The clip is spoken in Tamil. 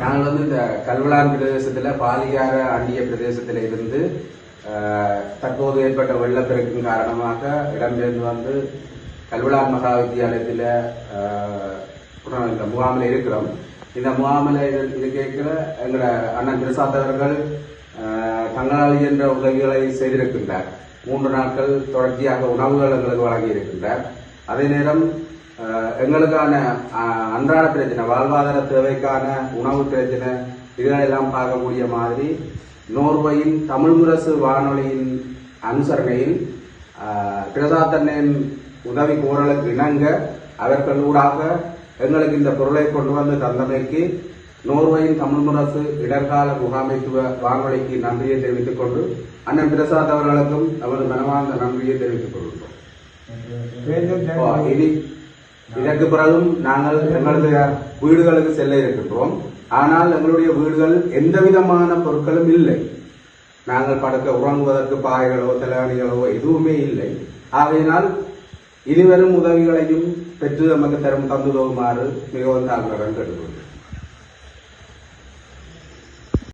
நாங்கள் இந்த கல்வளான் பிரதேசத்தில் பாலியார அண்டிய பிரதேசத்தில் இருந்து தற்போது ஏற்பட்ட வெள்ளப்பெருக்கின் காரணமாக இடம்பெயர்ந்து கல்வளான் மகா வித்தியாலயத்தில் இந்த முகாமில் இருக்கிறோம். இந்த முகாமில் இது கேட்கிற எங்களோட அண்ணன் பிரசாத் அவர்கள் தங்களால் என்ற உதவிகளை செய்திருக்கின்றார். 3 நாட்கள் தொடர்ச்சியாக உணவுகள் எங்களுக்கு வழங்கி இருக்கின்றார். அதே நேரம் எங்களுக்கான அன்றாட பிரச்சனை, வாழ்வாதார தேவைக்கான உணவு பிரச்சனை, இதெல்லாம் பார்க்கக்கூடிய மாதிரி நோர்வையின் தமிழ் முரசு வானொலியின் அனுசரணையில் பிரசாத்தனின் உதவி கோரலுக்கு இணங்க அவர்களூடாக எங்களுக்கு இந்த பொருளை கொண்டு வந்து தந்தமைக்கு நோர்வையின் தமிழ் முரசு இடர்கால முகாமைத்துவ வானொலிக்கு நன்றியை தெரிவித்துக் கொண்டு அண்ணன் பிரசாத் அவர்களுக்கும் அவரது மனமார்ந்த நன்றியை தெரிவித்துக் கொள்கிறோம். இனி இதற்கு பிறகும் நாங்கள் எங்களது வீடுகளுக்கு செல்ல இருக்கின்றோம். ஆனால் எங்களுடைய வீடுகள் எந்த விதமான பொருட்களும் இல்லை. நாங்கள் படுக்க உறங்குவதற்கு பாய்களோ தலைவணிகளோ எதுவுமே இல்லை. ஆகையினால் இனிவரும் உதவிகளையும் பெற்று நமக்கு தந்துதவுமாறு மிகவும் தாழ்வுடன் கேட்டுக்கொள்கிறேன்.